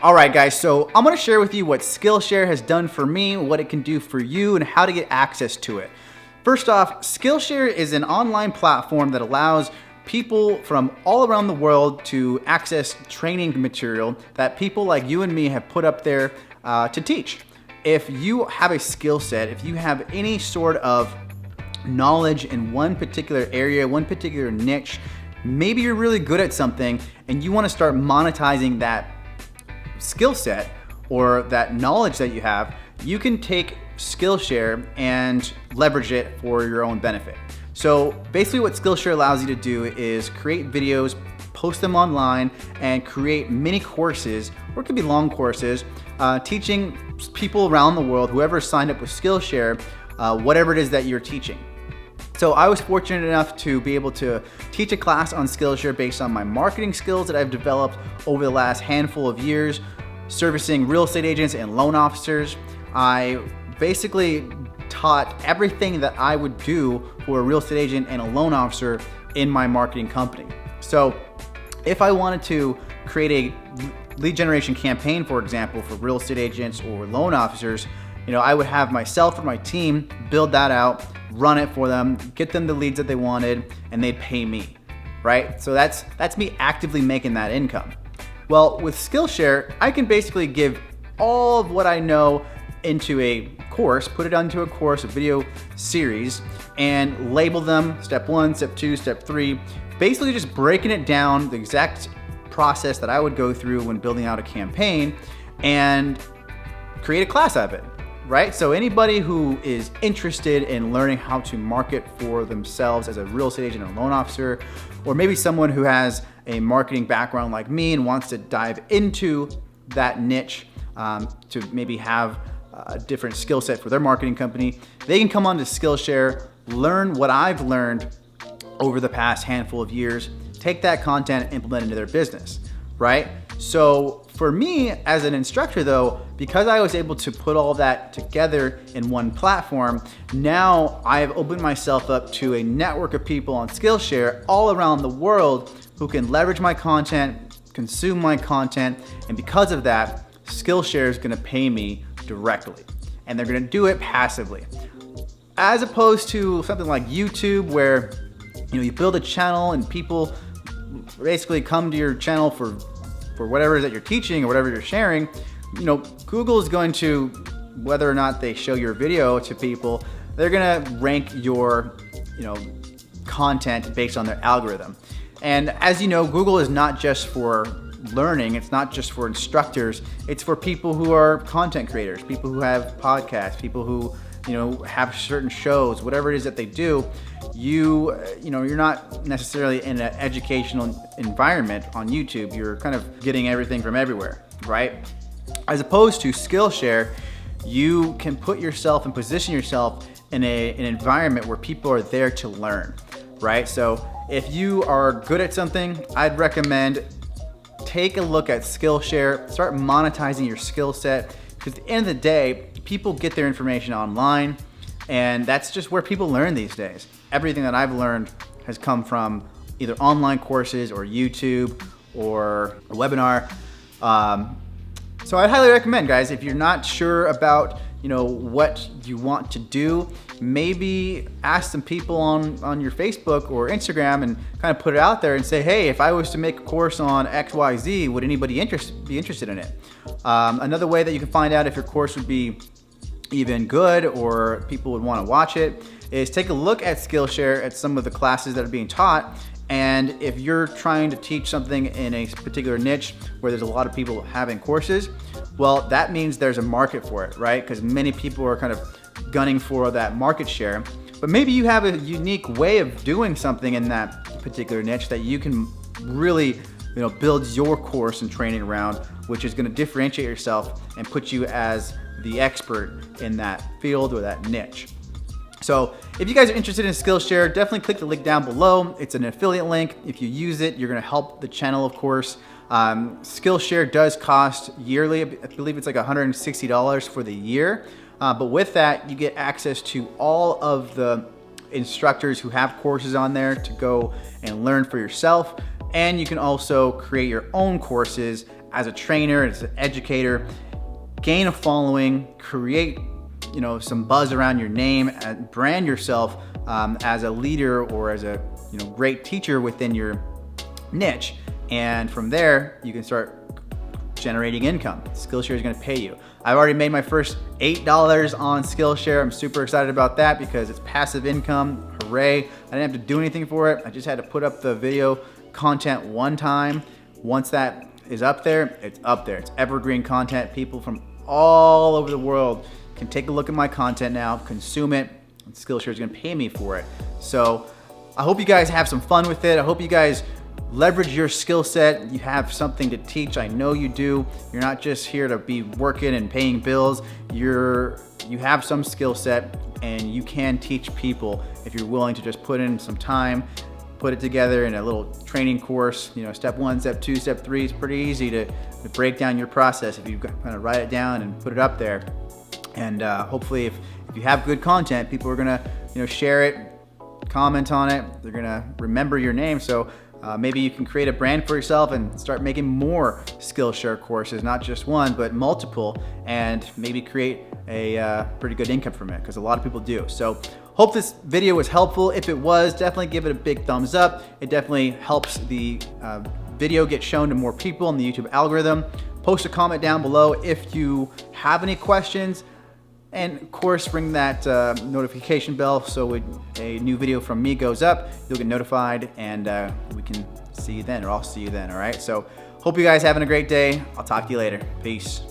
All right, guys, so I'm gonna share with you what Skillshare has done for me, what it can do for you, and how to get access to it. First off, Skillshare is an online platform that allows people from all around the world to access training material that people like you and me have put up there to teach. If you have a skill set, if you have any sort of knowledge in one particular area, one particular niche, maybe you're really good at something and you wanna start monetizing that skill set or that knowledge that you have, you can take Skillshare and leverage it for your own benefit. So basically what Skillshare allows you to do is create videos, post them online, and create mini courses, or it could be long courses, teaching people around the world, whoever signed up with Skillshare, whatever it is that you're teaching. So I was fortunate enough to be able to teach a class on Skillshare based on my marketing skills that I've developed over the last handful of years, servicing real estate agents and loan officers. I basically taught everything that I would do for a real estate agent and a loan officer in my marketing company. So if I wanted to create a lead generation campaign, for example, for real estate agents or loan officers, I would have myself or my team build that out, run it for them, get them the leads that they wanted, and they'd pay me, right? So that's me actively making that income. Well, with Skillshare, I can basically give all of what I know into a course, put it onto a course, a video series, and label them step 1, step 2, step 3, basically just breaking it down, the exact process that I would go through when building out a campaign, and create a class out of it. Right? So anybody who is interested in learning how to market for themselves as a real estate agent or loan officer, or maybe someone who has a marketing background like me and wants to dive into that niche to maybe have a different skill set for their marketing company, they can come onto Skillshare, learn what I've learned over the past handful of years, take that content and implement it into their business, right? So for me as an instructor though, because I was able to put all that together in one platform, now I have opened myself up to a network of people on Skillshare all around the world who can leverage my content, consume my content, and because of that, Skillshare is gonna pay me directly. And they're gonna do it passively. As opposed to something like YouTube where you build a channel and people basically come to your channel for whatever it is that you're teaching or whatever you're sharing. Google is going to, whether or not they show your video to people, they're gonna rank your content based on their algorithm. And as you know, Google is not just for learning, it's not just for instructors, it's for people who are content creators, people who have podcasts, people who have certain shows, whatever it is that they do. You're not necessarily in an educational environment on YouTube. You're kind of getting everything from everywhere, right? As opposed to Skillshare, you can put yourself and position yourself in an environment where people are there to learn, right? So if you are good at something, I'd recommend take a look at Skillshare, start monetizing your skill set, because at the end of the day, people get their information online, and that's just where people learn these days. Everything that I've learned has come from either online courses or YouTube or a webinar. So I highly recommend, guys, if you're not sure about what you want to do, maybe ask some people on your Facebook or Instagram and kind of put it out there and say, hey, if I was to make a course on XYZ, would anybody be interested in it? Another way that you can find out if your course would be even good or people would want to watch it is take a look at Skillshare at some of the classes that are being taught. And if you're trying to teach something in a particular niche where there's a lot of people having courses, well, that means there's a market for it, right? Because many people are kind of gunning for that market share. But maybe you have a unique way of doing something in that particular niche that you can really build your course and training around, which is going to differentiate yourself and put you as the expert in that field or that niche. So if you guys are interested in Skillshare, definitely click the link down below. It's an affiliate link. If you use it, you're gonna help the channel, of course. Skillshare does cost yearly, I believe it's like $160 for the year. But with that, you get access to all of the instructors who have courses on there to go and learn for yourself. And you can also create your own courses as a trainer, as an educator, gain a following, create some buzz around your name, and brand yourself as a leader or as a great teacher within your niche. And from there, you can start generating income. Skillshare is going to pay you. I've already made my first $8 on Skillshare. I'm super excited about that because it's passive income. Hooray. I didn't have to do anything for it. I just had to put up the video content one time. Once that is up there, it's up there. It's evergreen content. People from all over the world can take a look at my content now, consume it, and Skillshare is going to pay me for it. So I hope you guys have some fun with it. I hope you guys leverage your skill set. You have something to teach. I know you do. You're not just here to be working and paying bills. You have some skill set, and you can teach people if you're willing to just put in some time, put it together in a little training course. Step 1, step 2, step 3. It's pretty easy to break down your process if you kind of write it down and put it up there. And hopefully, if you have good content, people are gonna share it, comment on it. They're gonna remember your name. So maybe you can create a brand for yourself and start making more Skillshare courses, not just one, but multiple, and maybe create a pretty good income from it, because a lot of people do. So hope this video was helpful. If it was, definitely give it a big thumbs up. It definitely helps the video get shown to more people in the YouTube algorithm. Post a comment down below if you have any questions. And of course, ring that notification bell so when a new video from me goes up, you'll get notified, and we can see you then, or I'll see you then, all right? So hope you guys having a great day. I'll talk to you later. Peace.